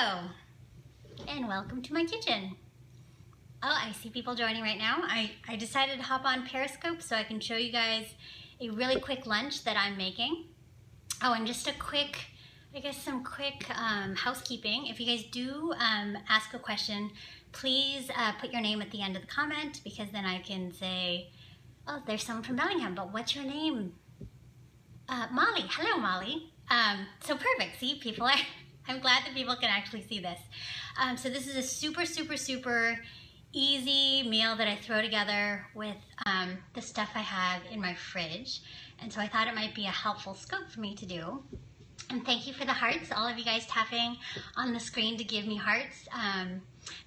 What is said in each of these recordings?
Hello, and welcome to my kitchen. Oh, I see people joining right now. I decided to hop on Periscope so I can show you guys a really quick lunch that I'm making. Oh, and just a quick, some quick housekeeping. If you guys do ask a question, please put your name at the end of the comment, because then I can say, oh, there's someone from Bellingham, but what's your name? Molly. Hello, Molly. So perfect. See, people are... I'm glad that people can actually see this. So this is a super easy meal that I throw together with the stuff I have in my fridge. And so I thought it might be a helpful scope for me to do. And thank you for the hearts, all of you guys tapping on the screen to give me hearts.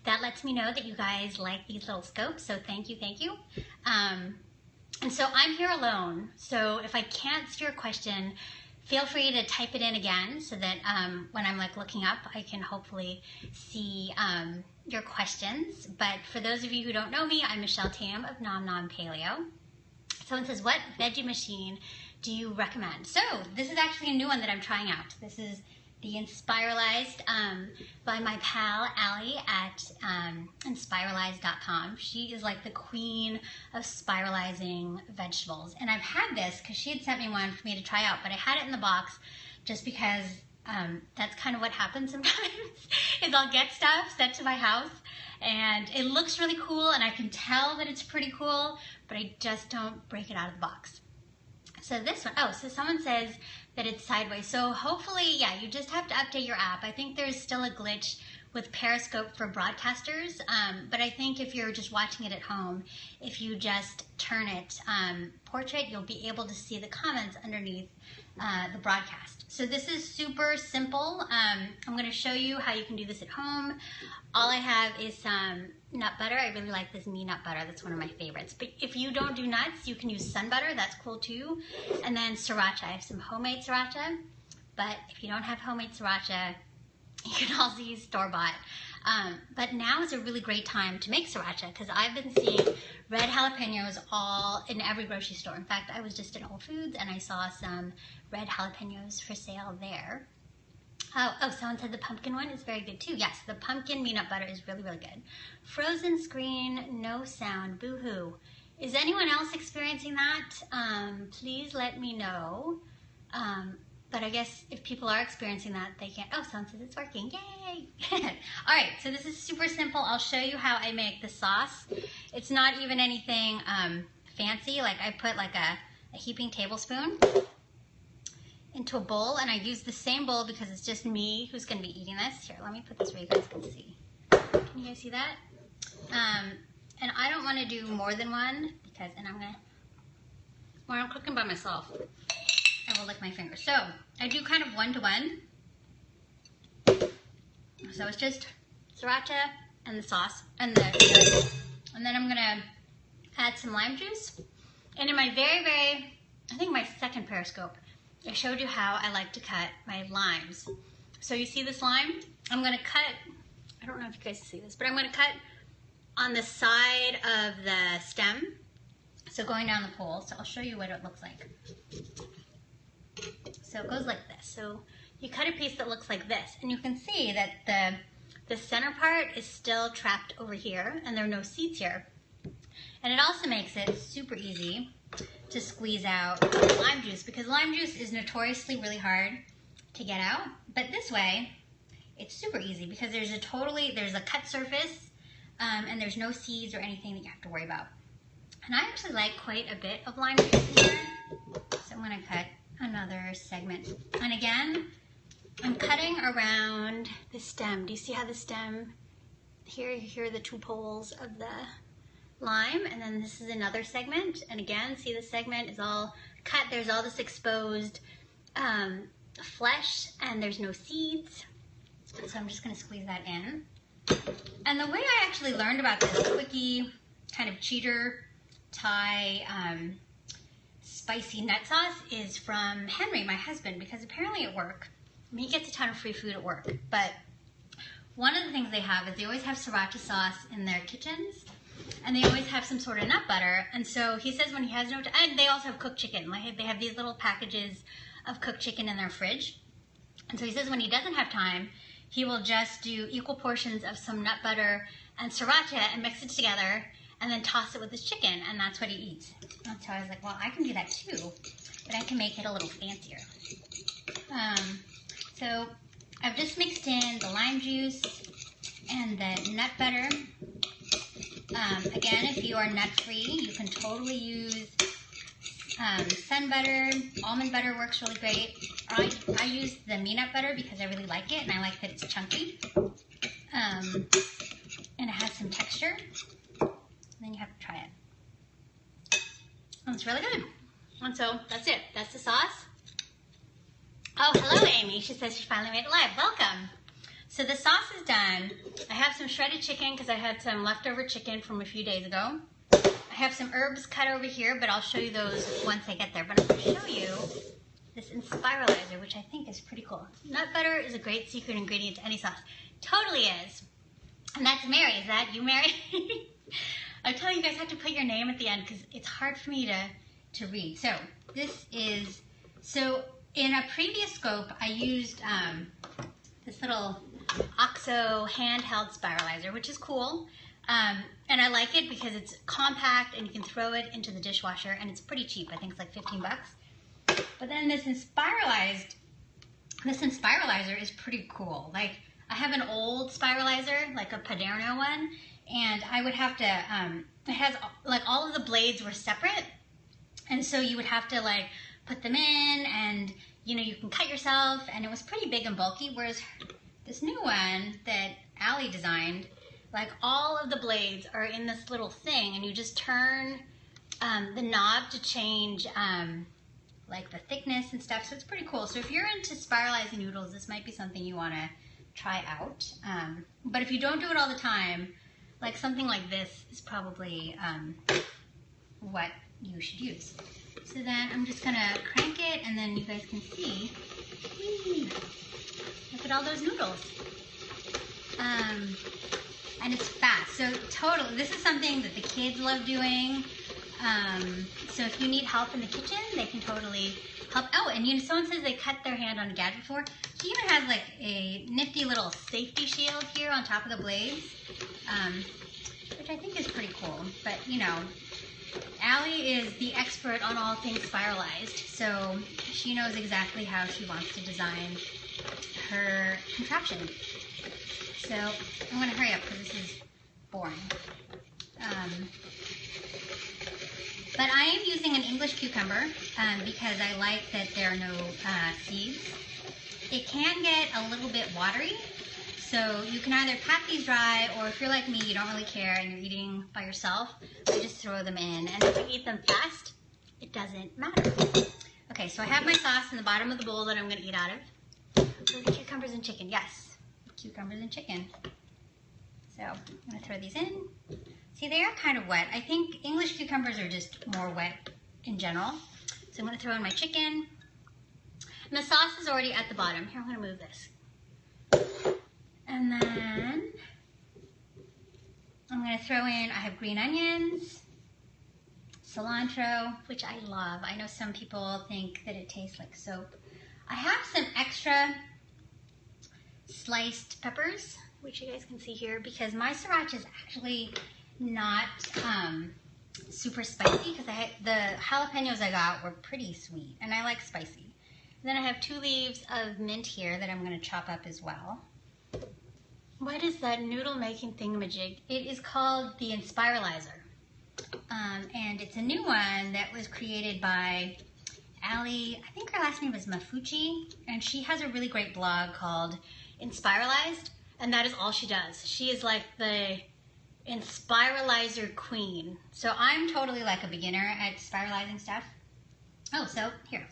That lets me know that you guys like these little scopes, so thank you, thank you. And so I'm here alone, so if I can't see your question, feel free to type it in again so that when I'm looking up, I can hopefully see your questions. But for those of you who don't know me, I'm Michelle Tam of Nom Nom Paleo. Someone says, what veggie machine do you recommend? So this is actually a new one that I'm trying out. This is the Spiralized by my pal Allie at Spiralize.com. She is like the queen of spiralizing vegetables. And I've had this because she had sent me one for me to try out, but I had it in the box just because that's kind of what happens sometimes is I'll get stuff sent to my house and it looks really cool and I can tell that it's pretty cool, but I just don't break it out of the box. So this one, oh, so someone says that it's sideways. So hopefully, yeah, you just have to update your app. I think there's still a glitch with Periscope for broadcasters, but I think if you're just watching it at home, if you just turn it portrait, you'll be able to see the comments underneath the broadcast. So this is super simple. I'm going to show you how you can do this at home. All I have is some nut butter. I really like this me nut butter. That's one of my favorites. But if you don't do nuts, you can use sun butter. That's cool too. And then sriracha. I have some homemade sriracha. But if you don't have homemade sriracha, you can also use store-bought. But now is a really great time to make sriracha because I've been seeing red jalapenos all in every grocery store. In fact, I was just at Whole Foods and I saw some red jalapenos for sale there. Oh, someone said the pumpkin one is very good too. Yes, the pumpkin me nut butter is really good. Frozen screen, no sound, boo-hoo. Is anyone else experiencing that? Please let me know. But I guess if people are experiencing that, they can't. Oh, someone says it's working. Yay! All right, so this is super simple. I'll show you how I make the sauce. It's not even anything fancy. Like I put like a heaping tablespoon into a bowl, and I use the same bowl because it's just me who's going to be eating this. Here, let me put this where you guys can see. Can you guys see that? And I don't want to do more than one because, when I'm cooking by myself, I will lick my fingers. So I do kind of 1-to-1. So it's just sriracha and the sauce and then I'm gonna add some lime juice. And in my I think my second Periscope, I showed you how I like to cut my limes. So you see this lime? I'm gonna cut, I don't know if you guys see this, but I'm gonna cut on the side of the stem. So going down the pole, so I'll show you what it looks like. So it goes like this. So you cut a piece that looks like this, and you can see that the center part is still trapped over here, and there are no seeds here. And it also makes it super easy to squeeze out lime juice, because lime juice is notoriously really hard to get out. But this way, it's super easy because there's a cut surface, and there's no seeds or anything that you have to worry about. And I actually like quite a bit of lime juice in here, so I'm gonna cut another segment. And again, I'm cutting around the stem. Do you see how the stem, here are the two poles of the lime, and then this is another segment. And again, see the segment is all cut. There's all this exposed flesh, and there's no seeds. So I'm just gonna squeeze that in. And the way I actually learned about this quickie kind of cheater Thai spicy nut sauce is from Henry, my husband, because apparently at work, he gets a ton of free food at work, but one of the things they have is they always have sriracha sauce in their kitchens, and they always have some sort of nut butter. And so he says when he has no time, and they also have cooked chicken. Like they have these little packages of cooked chicken in their fridge. And so he says when he doesn't have time, he will just do equal portions of some nut butter and sriracha and mix it together and then toss it with his chicken, and that's what he eats. And so I was like, well, I can do that too, but I can make it a little fancier. So I've just mixed in the lime juice and the nut butter. Again, if you are nut-free, you can totally use sun butter. Almond butter works really great. I use the peanut butter because I really like it, and I like that it's chunky. And it has some texture. And then you have to try it. And it's really good. And so that's it. That's the sauce. Oh, hello, Amy. She says she finally made it live. Welcome. So the sauce is done. I have some shredded chicken because I had some leftover chicken from a few days ago. I have some herbs cut over here, but I'll show you those once I get there. But I'm going to show you this Spiralizer, which I think is pretty cool. Nut butter is a great secret ingredient to any sauce. Totally is. And that's Mary. Is that you, Mary? I'm telling you guys have to put your name at the end because it's hard for me to read. So this is, so in a previous scope, I used this little Oxxo handheld spiralizer, which is cool. And I like it because it's compact and you can throw it into the dishwasher and it's pretty cheap. I think it's like 15 bucks. But then this Spiralizer is pretty cool. Like, I have an old Spiralizer, like a Paderno one, and I would have to, it has, like, all of the blades were separate, and so you would have to, like, put them in, and, you know, you can cut yourself, and it was pretty big and bulky, whereas this new one that Allie designed, like, all of the blades are in this little thing, and you just turn the knob to change, like, the thickness and stuff, so it's pretty cool. So if you're into spiralizing noodles, this might be something you want to try out. But if you don't do it all the time, like, something like this is probably what you should use. So then I'm just going to crank it, and then you guys can see, look at all those noodles. And it's fast. So totally, this is something that the kids love doing. So if you need help in the kitchen, they can totally help. Oh, and you know, someone says they cut their hand on a gadget before. She even has like a nifty little safety shield here on top of the blades, which I think is pretty cool. But you know, Allie is the expert on all things spiralized, so she knows exactly how she wants to design her contraption. So I'm going to hurry up because this is boring. But I am using an English cucumber because I like that there are no seeds. It can get a little bit watery, so you can either pat these dry, or if you're like me, you don't really care and you're eating by yourself, you just throw them in. And if you eat them fast, it doesn't matter. Okay, so I have my sauce in the bottom of the bowl that I'm going to eat out of. So the cucumbers and chicken, yes, cucumbers and chicken. So I'm going to throw these in. See, they are kind of wet. I think English cucumbers are just more wet in general. So I'm going to throw in my chicken. And the sauce is already at the bottom. Here, I'm going to move this. And then I'm going to throw in, I have green onions, cilantro, which I love. I know some people think that it tastes like soap. I have some extra sliced peppers, which you guys can see here, because my sriracha is actually not super spicy, because the jalapenos I got were pretty sweet, and I like spicy. And then I have 2 leaves of mint here that I'm going to chop up as well. What is that noodle making thingamajig? It is called the Spiralizer, and it's a new one that was created by Allie. I think her last name is Mafuchi, and she has a really great blog called Inspiralized, and that is all she does. She is like the Spiralizer queen. So I'm totally like a beginner at spiralizing stuff. Oh, so here.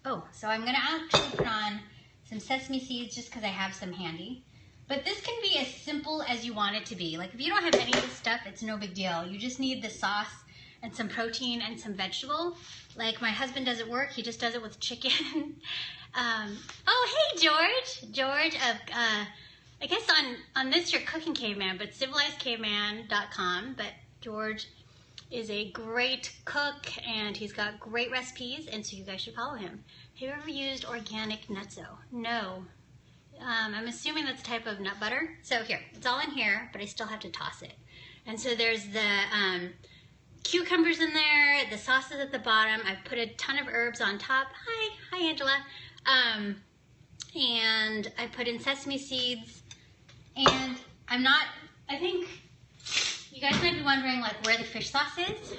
Oh, so I'm going to actually put on some sesame seeds just because I have some handy. But this can be as simple as you want it to be. Like, if you don't have any of this stuff, it's no big deal. You just need the sauce and some protein and some vegetable. Like my husband does at work, he just does it with chicken. Oh, hey, George. George of, I guess on this you're Cooking Caveman, but civilizedcaveman.com. But George is a great cook, and he's got great recipes, and so you guys should follow him. Have you ever used organic nutso? No. I'm assuming that's a type of nut butter. So here, it's all in here, but I still have to toss it. And so there's the cucumbers in there, the sauce is at the bottom. I've put a ton of herbs on top. Hi Angela. And I put in sesame seeds. And I think you guys might be wondering like where the fish sauce is.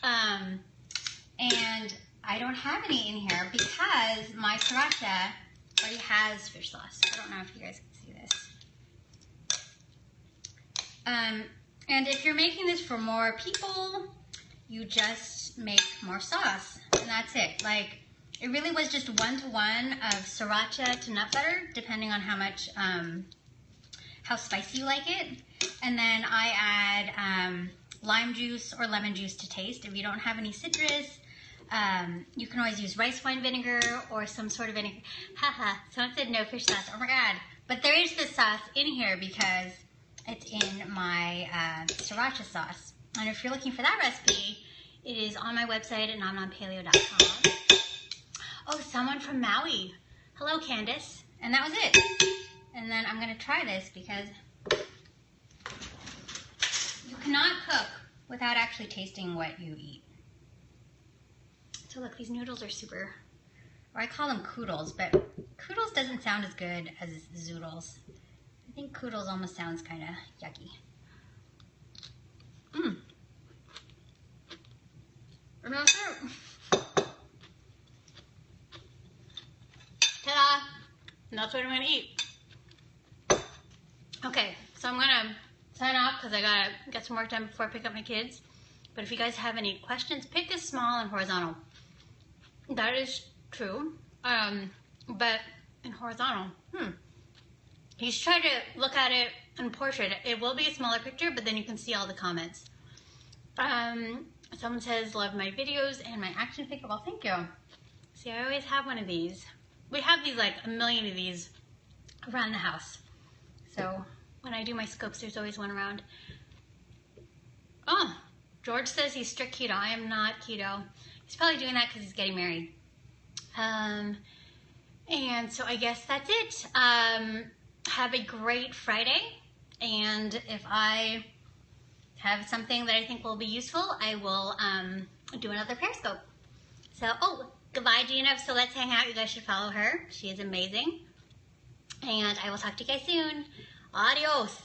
And I don't have any in here because my sriracha already has fish sauce. I don't know if you guys can see this. And if you're making this for more people, you just make more sauce, and that's it. Like, it really was just 1-to-1 of sriracha to nut butter, depending on how much, how spicy you like it. And then I add lime juice or lemon juice to taste. If you don't have any citrus, you can always use rice wine vinegar or some sort of vinegar. Haha, someone said no fish sauce. Oh my god. But there is this sauce in here because it's in my sriracha sauce. And if you're looking for that recipe, it is on my website at nomnompaleo.com. Oh, someone from Maui. Hello, Candace. And that was it. And then I'm going to try this because you cannot cook without actually tasting what you eat. So look, these noodles are super, or I call them koodles, but koodles doesn't sound as good as zoodles. I think koodles almost sounds kind of yucky. I'm not sure. Ta-da! And that's what I'm gonna eat. Okay, so I'm gonna sign off because I gotta get some work done before I pick up my kids. But if you guys have any questions, pick a small and horizontal. That is true. But in horizontal, you should try to look at it in portrait. It will be a smaller picture, but then you can see all the comments. Someone says, love my videos and my action figure. Well, thank you. See, I always have one of these. We have these, like, a million of these around the house. So when I do my scopes, there's always one around. Oh, George says he's strict keto. I am not keto. He's probably doing that because he's getting married. And so I guess that's it. Have a great Friday. And if I have something that I think will be useful, I will do another Periscope. So, oh, goodbye, Gina. So let's hang out. You guys should follow her. She is amazing. And I will talk to you guys soon. Adios.